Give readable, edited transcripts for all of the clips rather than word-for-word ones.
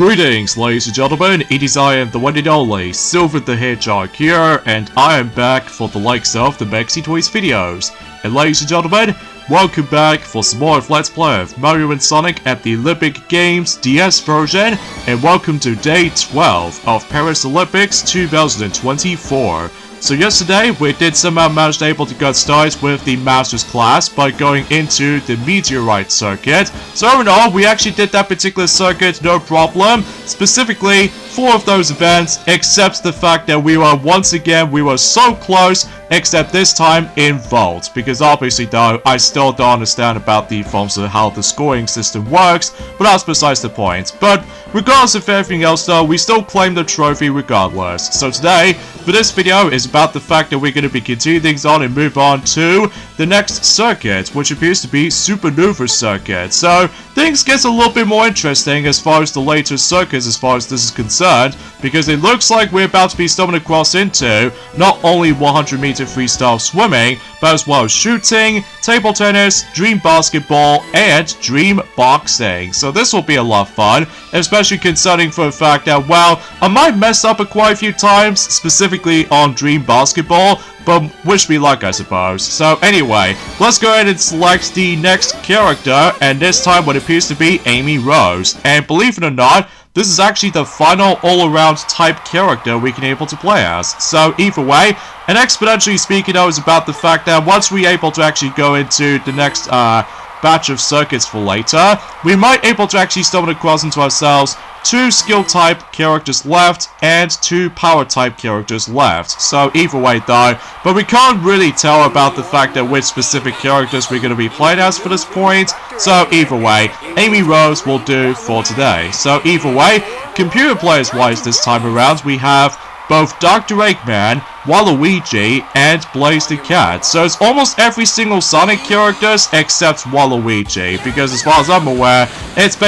Greetings, ladies and gentlemen, it is I am the one and only Silver the Hedgehog here, and I am back for the likes of the Maxi Toys videos. And ladies and gentlemen, welcome back for some more of Let's Play of Mario and Sonic at the Olympic Games DS version, and welcome to Day 12 of Paris Olympics 2024. So yesterday, we did somehow manage to able to get started with the Masters class by going into the Meteorite Circuit. So overall, we actually did that particular circuit no problem. Specifically, 4 of those events, except the fact that we were so close, except this time in Vault. Because obviously though, I still don't understand about the forms of how the scoring system works, but that's besides the point. But regardless of everything else though, we still claim the trophy regardless. So today, for this video, is about the fact that we're going to be continuing things on and move on to the next circuit, which appears to be Supernova Circuit. So things get a little bit more interesting as far as the later circuits as far as this is concerned, because it looks like we're about to be stumbling across into not only 100-meter freestyle swimming, but as well as shooting, table tennis, dream basketball, and dream boxing. So this will be a lot of fun, especially concerning for the fact that, well, I might mess up quite a few times, specifically on dream basketball, but wish me luck, I suppose. So anyway, let's go ahead and select the next character, and this time what appears to be Amy Rose. And believe it or not, this is actually the final all-around type character we can able to play as. So either way, and exponentially speaking though, is about the fact that once we're able to actually go into the next batch of circuits for later, we might able to actually stumble across into ourselves 2 skill type characters left and 2 power type characters left. So either way though, but we can't really tell about the fact that which specific characters we're going to be playing as for this point. So either way, Amy Rose will do for today. So either way, computer players wise this time around, we have both Dr. Eggman, Waluigi, and Blaze the Cat. So it's almost every single Sonic characters except Waluigi, because as far as I'm aware, it's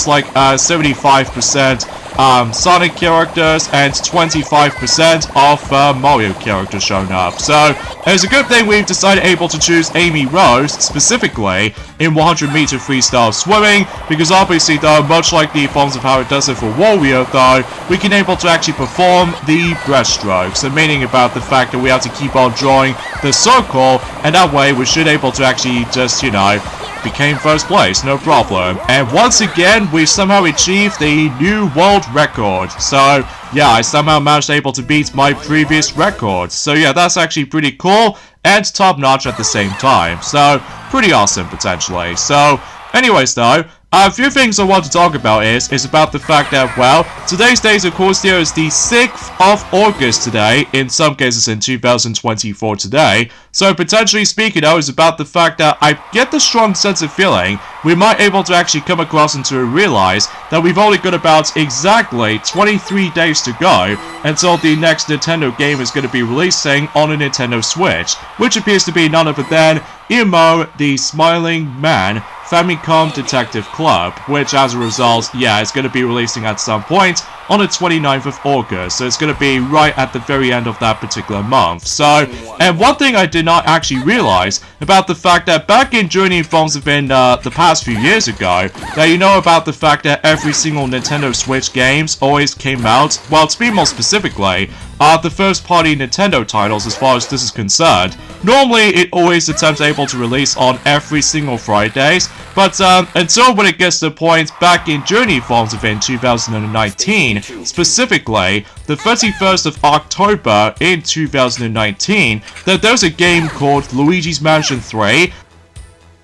like 75% Sonic characters and 25% of Mario characters showing up. So it's a good thing we've decided able to choose Amy Rose specifically in 100-meter freestyle swimming, because obviously though, much like the forms of how it does it for Warrior though, we can able to actually perform the breaststroke. So meaning about the fact that we have to keep on drawing the circle, and that way we should able to actually just, you know, became first place, no problem. And once again, we somehow achieved the new world record. So yeah, I somehow managed able to beat my previous record. So yeah, that's actually pretty cool and top notch at the same time. So pretty awesome potentially. So anyways though, a few things I want to talk about is about the fact that, well, today's date, of course, there is the 6th of August today, in some cases in 2024 today. So potentially speaking, though, is about the fact that I get the strong sense of feeling we might able to actually come across and to realize that we've only got about exactly 23 days to go until the next Nintendo game is going to be releasing on a Nintendo Switch, which appears to be none other than Imo the Smiling Man Famicom Detective Club, which as a result, yeah, it's going to be releasing at some point on the 29th of August, so it's going to be right at the very end of that particular month. So, and one thing I did not actually realize about the fact that back in Journey Forms within the past few years ago, that you know about the fact that every single Nintendo Switch games always came out, well, to be more specifically, the first party Nintendo titles as far as this is concerned. Normally, it always attempts able to release on every single Fridays, but until when it gets to the point back in Journey Forms within 2019, specifically the 31st of October in 2019, that there's a game called Luigi's Mansion 3,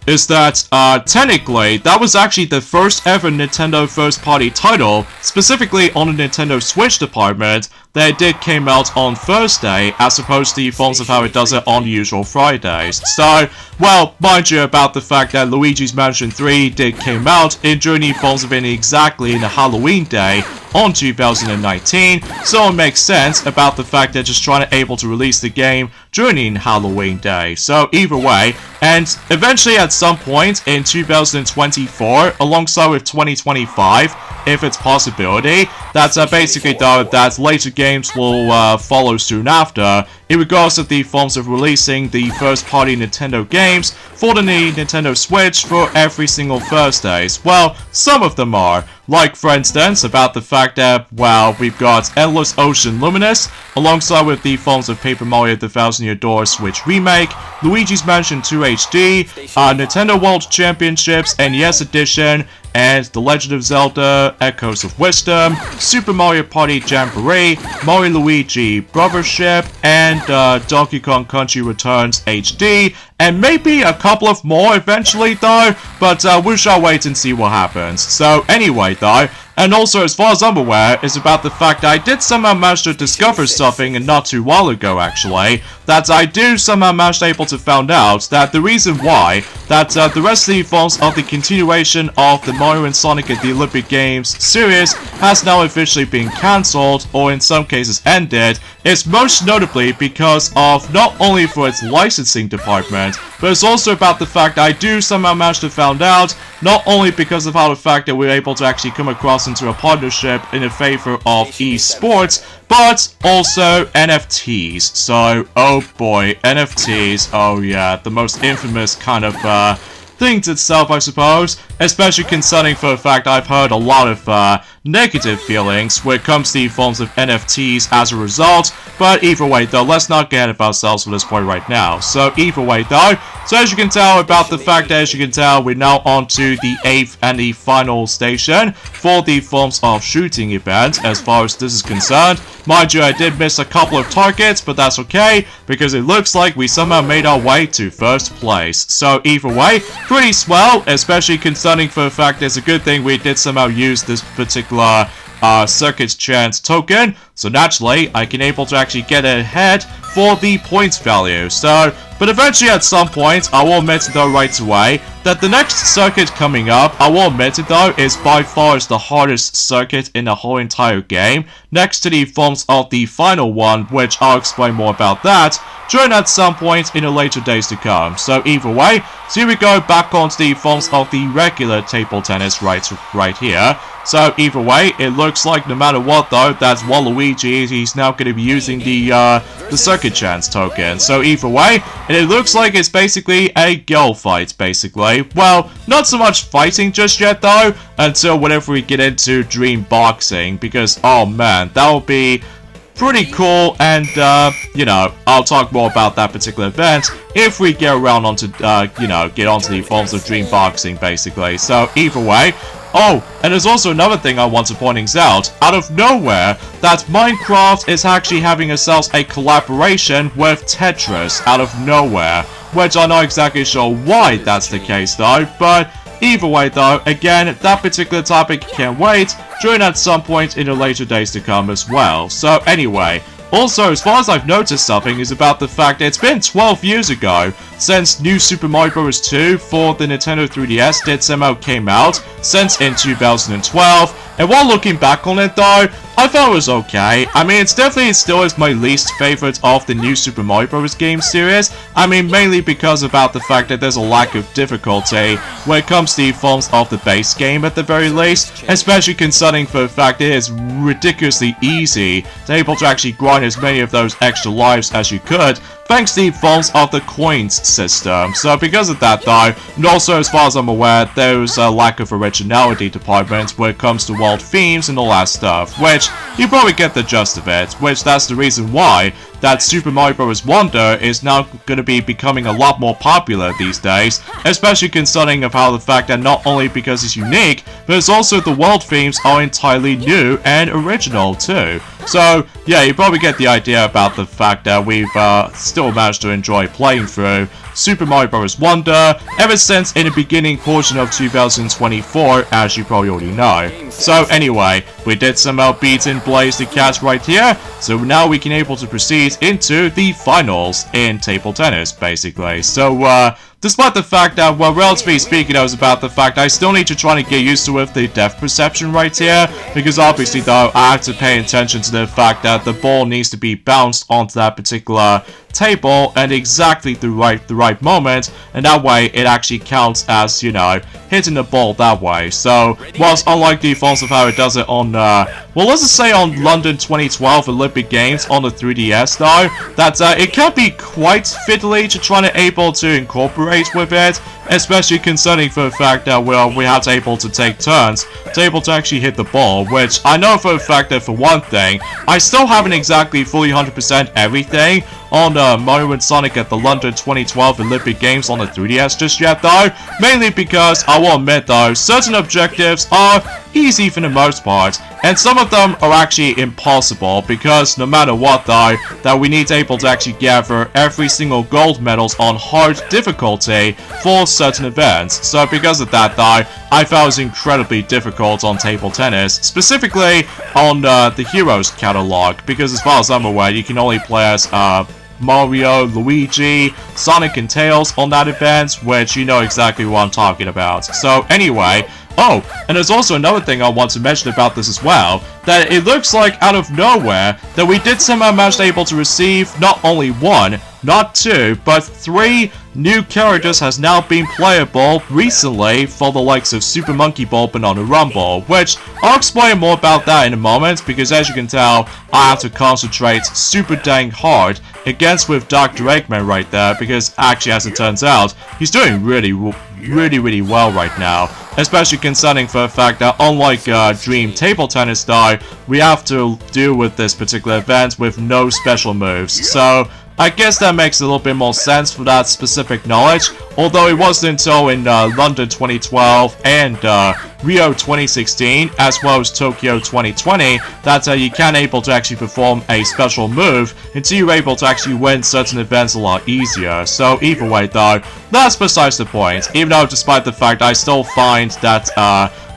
is that, technically, that was actually the first ever Nintendo first-party title, specifically on the Nintendo Switch department, that it did came out on Thursday, as opposed to the forms of how it does it on the usual Fridays. So, well, mind you about the fact that Luigi's Mansion 3 did came out in Journey Forms of exactly in the Halloween day on 2019, so it makes sense about the fact they're just trying to able to release the game during Halloween day. So either way, and eventually at some point in 2024, alongside with 2025, if it's possibility. That's basically though that later games will follow soon after, in regards to the forms of releasing the first-party Nintendo games for the Nintendo Switch for every single Thursdays. Well, some of them are. Like, for instance, about the fact that, well, we've got Endless Ocean Luminous, alongside with the forms of Paper Mario The Thousand Year Door Switch Remake, Luigi's Mansion 2 HD, Nintendo World Championships NES Edition, and The Legend of Zelda Echoes of Wisdom, Super Mario Party Jamboree, Mario Luigi Brothership, and Donkey Kong Country Returns HD, and maybe a couple of more eventually though, but we shall wait and see what happens. So anyway though, and also as far as I'm aware, is about the fact that I did somehow manage to discover something, and not too while ago actually, that I do somehow manage to able to find out that the reason why that the rest of the forms of the continuation of the Mario and Sonic at the Olympic Games series has now officially been cancelled, or in some cases ended, is most notably because of not only for its licensing department, but it's also about the fact that I do somehow manage to find out, not only because of how the fact that we're able to actually come across into a partnership in a favor of esports, but also NFTs. So, oh boy, NFTs, oh yeah, the most infamous kind of things itself, I suppose, especially concerning for the fact I've heard a lot of negative feelings when it comes to the forms of NFTs as a result, but either way though, let's not get ahead of ourselves for this point right now. So either way though, so as you can tell about the fact that, as you can tell, we're now on to the 8th and the final station for the forms of shooting event as far as this is concerned. Mind you, I did miss a couple of targets, but that's okay, because it looks like we somehow made our way to first place. So either way, pretty swell, especially concerning for the fact that it's a good thing we did somehow use this particular circuit's chance token, so naturally I can able to actually get ahead for the points value. So, but eventually at some point, I will admit though right away that the next circuit coming up, I will admit it though, is by far the hardest circuit in the whole entire game, next to the forms of the final one, which I'll explain more about that during at some point in the later days to come. So either way, so here we go back onto the forms of the regular table tennis right here. So either way, it looks like no matter what though, that's Waluigi, he's now going to be using the circuit chance token. So either way, and it looks like it's basically a girl fight, basically. Well, not so much fighting just yet though, until whenever we get into Dream Boxing, because oh man, that will be pretty cool, and you know, I'll talk more about that particular event if we get around onto you know, get onto the forms of Dream Boxing basically. So either way, oh, and there's also another thing I want to point out of nowhere, that Minecraft is actually having itself a collaboration with Tetris out of nowhere, which I'm not exactly sure why that's the case though, but either way though, again, that particular topic can't wait during at some point in the later days to come as well. So anyway, also, as far as I've noticed something is about the fact that it's been 12 years ago since New Super Mario Bros. 2 for the Nintendo 3DS did somehow came out, since in 2012, and while looking back on it though, I thought it was okay. I mean, it's definitely still is my least favorite of the New Super Mario Bros. Game series. I mean, mainly because about the fact that there's a lack of difficulty when it comes to the forms of the base game at the very least, especially concerning for the fact that it is ridiculously easy to able to actually grind as many of those extra lives as you could, thanks to the forms of the coins system. So because of that though, and also as far as I'm aware, there's a lack of originality department when it comes to world themes and all that stuff, which you probably get the gist of it, which that's the reason why that Super Mario Bros. Wonder is now going to be becoming a lot more popular these days, especially concerning of how the fact that not only because it's unique, but it's also the world themes are entirely new and original too. So yeah, you probably get the idea about the fact that we've still managed to enjoy playing through Super Mario Bros. Wonder ever since in the beginning portion of 2024, as you probably already know. So anyway, we did somehow beat and Blaze the Cat right here, so now we can able to proceed into the finals in table tennis, basically. So despite the fact that, well, relatively speaking, I was about the fact I still need to try to get used to with the depth perception right here, because obviously though, I have to pay attention to the fact that the ball needs to be bounced onto that particular table and exactly the right right moment, and that way it actually counts as, you know, hitting the ball that way. So, whilst unlike the forms of how it does it on, well, let's just say on London 2012 Olympic Games on the 3DS though, that it can be quite fiddly to try to able to incorporate with it, especially concerning for the fact that, well, we have to able to take turns to able to actually hit the ball, which I know for a fact that for one thing, I still haven't exactly fully 100% everything on Mario & Sonic at the London 2012 Olympic Games on the 3DS just yet though, mainly because I will admit though, certain objectives are easy for the most part, and some of them are actually impossible because no matter what though, that we need to able to actually gather every single gold medals on hard difficulty for certain events. So because of that though, I found it was incredibly difficult on table tennis, specifically on the Heroes catalog, because as far as I'm aware, you can only play as Mario, Luigi, Sonic and Tails on that event, which you know exactly what I'm talking about. So anyway, oh, and there's also another thing I want to mention about this as well, that it looks like out of nowhere that we did somehow manage to able to receive not only one, not two, but 3 new characters has now been playable recently for the likes of Super Monkey Ball, Banana Rumble, which I'll explain more about that in a moment, because as you can tell, I have to concentrate super dang hard against with Dr. Eggman right there, because actually as it turns out, he's doing really well right now, especially concerning for the fact that unlike Dream Table Tennis though, we have to deal with this particular event with no special moves, so I guess that makes a little bit more sense for that specific knowledge, although it wasn't until in London 2012 and Rio 2016, as well as Tokyo 2020, that you can able to actually perform a special move until you're able to actually win certain events a lot easier. So either way though, that's besides the point, even though despite the fact I still find that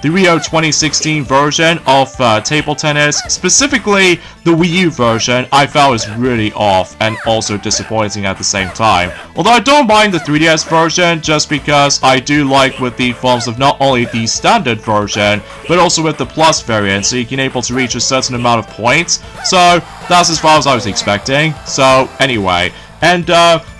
the Rio 2016 version of table tennis, specifically the Wii U version, I found was really off and also disappointing at the same time. Although I don't mind the 3DS version just because I do like with the forms of not only the standard version, but also with the plus variant, so you can able to reach a certain amount of points. So that's as far as I was expecting. So anyway, and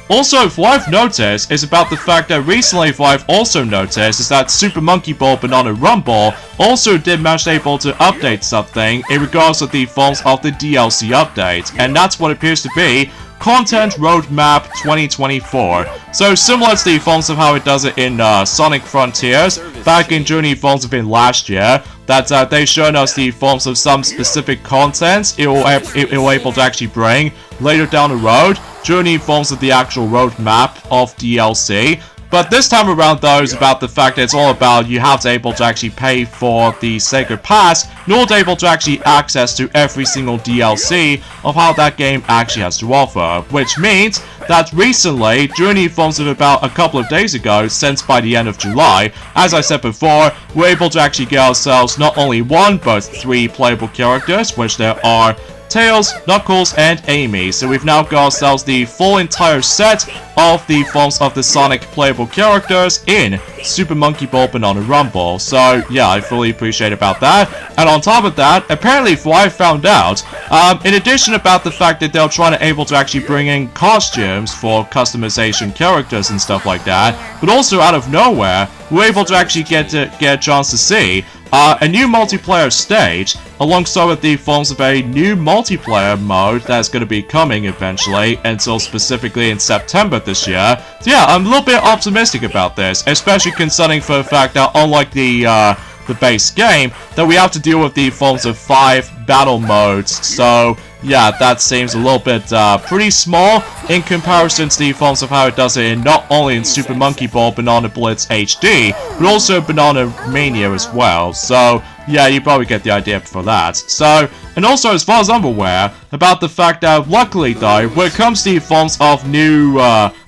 also, what I've noticed is about the fact that recently what I've also noticed is that Super Monkey Ball Banana Rumble also did manage to able to update something in regards to the forms of the DLC update, and that's what appears to be Content Roadmap 2024. So similar to the forms of how it does it in Sonic Frontiers back in Journey forms of in last year, that they've shown us the forms of some specific content it will able to actually bring later down the road, Journey forms of the actual roadmap of DLC. But this time around though is about the fact that it's all about you have to able to actually pay for the Sega Pass in order to able to actually access to every single DLC of how that game actually has to offer, which means that recently, Journey informs of about a couple of days ago, since by the end of July, as I said before, we're able to actually get ourselves not only 1 but 3 playable characters, which there are Tails, Knuckles, and Amy. So we've now got ourselves the full entire set of the forms of the Sonic playable characters in Super Monkey Ball Banana Rumble. So yeah, I fully appreciate about that. And on top of that, apparently for what I found out, in addition about the fact that they're trying to able to actually bring in costumes for customization characters and stuff like that, but also out of nowhere, we're able to actually get a chance to see a new multiplayer stage, alongside with the forms of a new multiplayer mode that's going to be coming eventually, until specifically in September this year. So yeah, I'm a little bit optimistic about this, especially concerning for the fact that unlike the base game, that we have to deal with the forms of 5 battle modes. So yeah, that seems a little bit pretty small in comparison to the forms of how it does it in not only in Super Monkey Ball Banana Blitz HD, but also Banana Mania as well. So yeah, you probably get the idea for that. So, and also as far as I'm aware, about the fact that luckily though, when it comes to the forms of new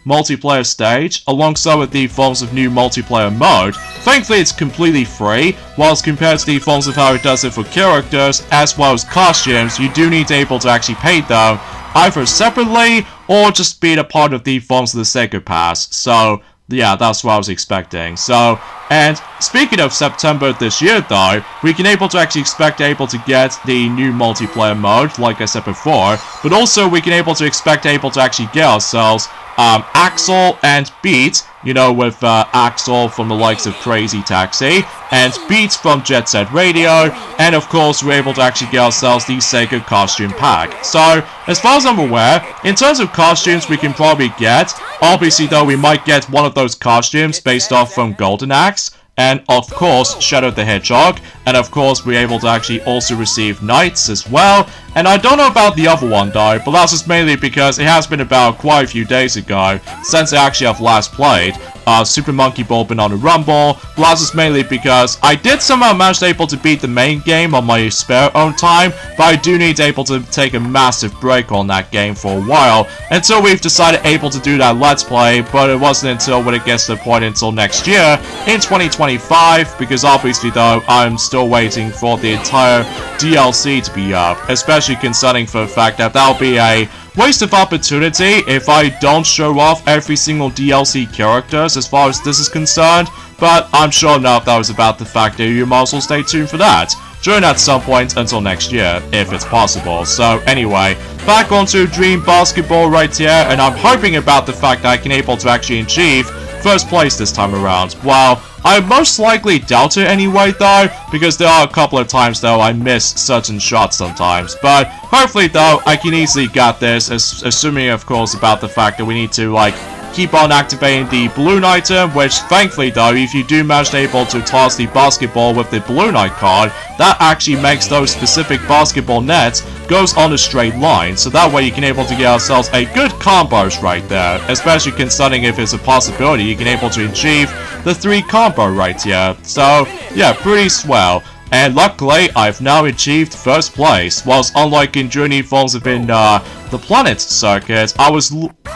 multiplayer stage, alongside with the forms of new multiplayer mode, thankfully it's completely free, whilst compared to the forms of how it does it for characters, as well as costumes, you do need to able to actually pay them, either separately, or just being a part of the forms of the Sega Pass. So yeah, that's what I was expecting. So, and speaking of September this year though, we can able to actually expect able to get the new multiplayer mode, like I said before, but also we can able to expect able to actually get ourselves Axel and Beat, you know, with Axel from the likes of Crazy Taxi, and Beat from Jet Set Radio, and of course we're able to actually get ourselves the Sega costume pack. So, as far as I'm aware, in terms of costumes we can probably get, obviously though we might get one of those costumes based off from Golden Axe, and of course Shadow the Hedgehog, and of course we're able to actually also receive Knights as well. And I don't know about the other one though, but that's just mainly because it has been about quite a few days ago since I actually have last played Super Monkey Ball Banana Rumble. But that's just mainly because I did somehow manage to able to beat the main game on my spare own time, but I do need to able to take a massive break on that game for a while until we've decided able to do that Let's Play. But it wasn't until when it gets to the point until next year in 2025, because obviously though I'm still waiting for the entire DLC to be up, especially concerning for the fact that that'll be a waste of opportunity if I don't show off every single DLC characters as far as this is concerned. But I'm sure enough that was about the fact that you might as well stay tuned for that during at some point until next year, if it's possible. So anyway, back onto Dream Basketball right here, and I'm hoping about the fact that I can able to actually achieve first place this time around. Well, I most likely doubt it anyway though, because there are a couple of times though I miss certain shots sometimes. But hopefully though I can easily get this, assuming of course about the fact that we need to like keep on activating the balloon item, which thankfully though, if you do manage to able to toss the basketball with the balloon icon card, that actually makes those specific basketball nets goes on a straight line, so that way you can able to get ourselves a good combos right there, especially considering if it's a possibility you can able to achieve the 3 combo right here. So yeah, pretty swell. And luckily, I've now achieved first place, whilst unlike in Journey Forms within the Planet Circuit, I was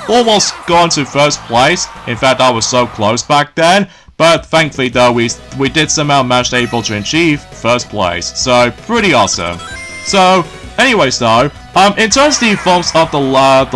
almost gone to first place. In fact, I was so close back then. But thankfully though, we did somehow manage to able to achieve first place. So, pretty awesome. So, anyways though, in terms of the forms of the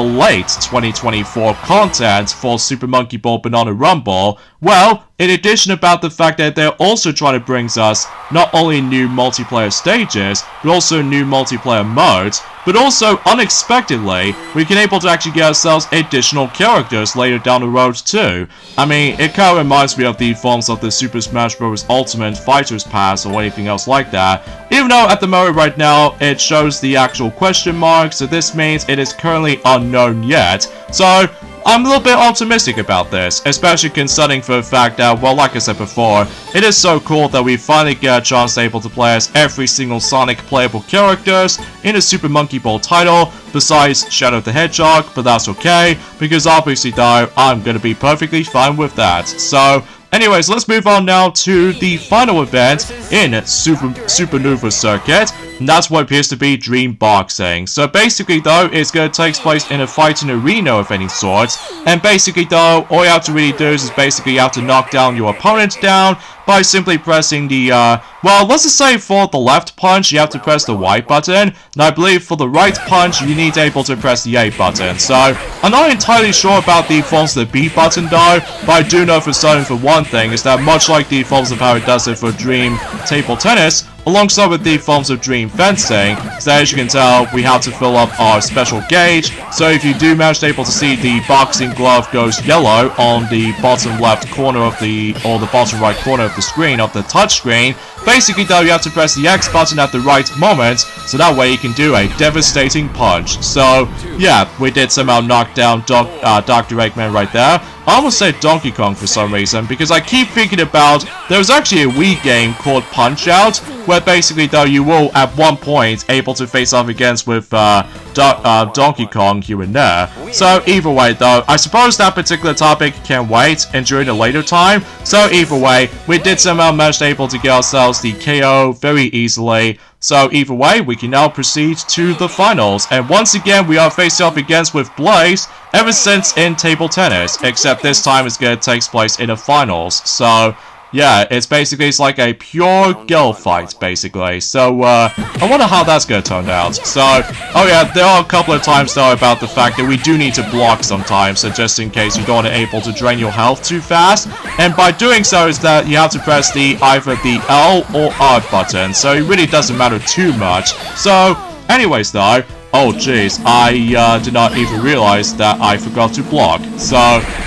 late 2024 content for Super Monkey Ball Banana Rumble, well, in addition about the fact that they're also trying to bring us not only new multiplayer stages, but also new multiplayer modes, but also unexpectedly, we can able to actually get ourselves additional characters later down the road too. I mean, it kind of reminds me of the forms of the Super Smash Bros. Ultimate Fighters Pass or anything else like that, even though at the moment right now, it shows the actual question mark, so this means it is currently unknown yet. So, I'm a little bit optimistic about this, especially considering for the fact that, well, like I said before, it is so cool that we finally get a chance to able to play as every single Sonic playable characters in a Super Monkey Ball title, besides Shadow the Hedgehog, but that's okay, because obviously though, I'm gonna be perfectly fine with that. So, anyways, let's move on now to the final event in Supernova Circuit, and that's what appears to be Dream Boxing. So basically though, it's going to take place in a fighting arena of any sort, and basically though, all you have to really do is basically you have to knock down your opponent down by simply pressing the, well, let's just say for the left punch, you have to press the Y button, and I believe for the right punch, you need to able to press the A button. So, I'm not entirely sure about the forms of the B button though, but I do know for certain for one thing, is that much like the forms of how it does it for Dream Table Tennis, alongside with the forms of Dream Fencing, so as you can tell, we have to fill up our special gauge, so if you do manage to able to see the boxing glove goes yellow on the bottom left corner of the, or the bottom right corner of the screen, of the touch screen, basically though you have to press the X button at the right moment, so that way you can do a devastating punch. So, yeah, we did somehow knock down Dr. Eggman right there. I almost said Donkey Kong for some reason, because I keep thinking about, there was actually a Wii game called Punch-Out, where basically though you will at one point able to face off against with Donkey Kong here and there. So either way though, I suppose that particular topic can wait and during a later time. So either way, we did somehow manage to able to get ourselves the KO very easily. So either way, we can now proceed to the finals, and once again we are facing off against with Blaze, ever since in table tennis, except this time it's gonna take place in the finals. So yeah, it's like a pure girl fight, basically. So, I wonder how that's gonna turn out. So, oh yeah, there are a couple of times though about the fact that we do need to block sometimes, so just in case you don't want to able to drain your health too fast. And by doing so is that you have to press either the L or R button, so it really doesn't matter too much. So, anyways though, Oh jeez, I did not even realize that I forgot to block. So,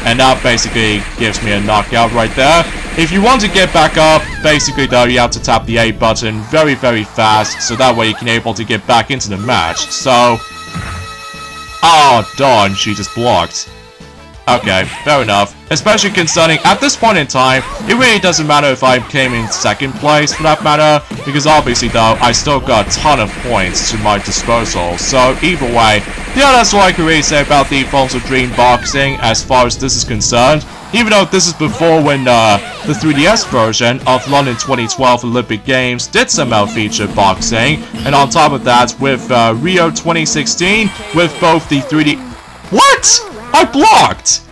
and that basically gives me a knockout right there. If you want to get back up, basically though, you have to tap the A button very, very fast, so that way you can able to get back into the match. So, oh darn, she just blocked. Okay, fair enough. Especially concerning, at this point in time, it really doesn't matter if I came in second place for that matter, because obviously though, I still got a ton of points to my disposal. So either way, yeah, that's what I can really say about the forms of Dream Boxing as far as this is concerned. Even though this is before when the 3DS version of London 2012 Olympic Games did somehow feature boxing, and on top of that, with Rio 2016, with both the 3D... What?! I blocked!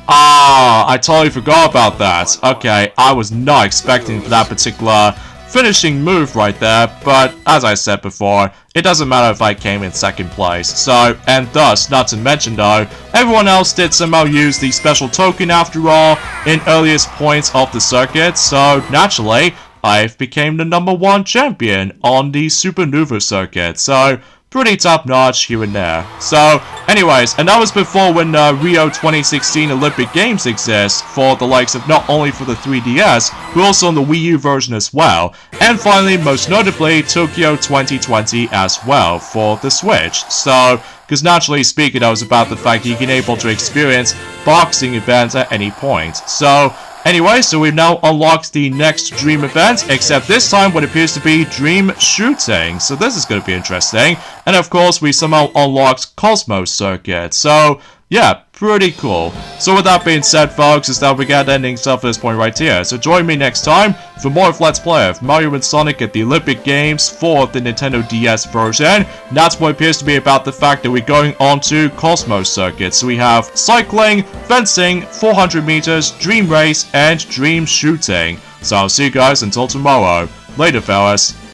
Ah, I totally forgot about that. Okay, I was not expecting that particular finishing move right there, but as I said before, it doesn't matter if I came in second place. So, and thus, not to mention though, everyone else did somehow use the special token after all in earliest points of the circuit, so naturally, I became the #1 champion on the Supernova Circuit. So, pretty top notch here and there. So, anyways, and that was before when Rio 2016 Olympic Games exists for the likes of not only for the 3DS, but also on the Wii U version as well. And finally, most notably, Tokyo 2020 as well for the Switch. So, because naturally speaking, I was about the fact that you can able to experience boxing events at any point. So, anyway, so we've now unlocked the next Dream event, except this time what appears to be Dream Shooting. So this is going to be interesting. And of course, we somehow unlocked Cosmos Circuit. So, yeah, pretty cool. So with that being said, folks, is that we got ending stuff at this point right here. So join me next time for more of Let's Play of Mario and Sonic at the Olympic Games for the Nintendo DS version. And that's what appears to be about the fact that we're going on to Cosmos Circuit. So we have cycling, fencing, 400 meters, Dream Race, and Dream Shooting. So I'll see you guys until tomorrow. Later, fellas.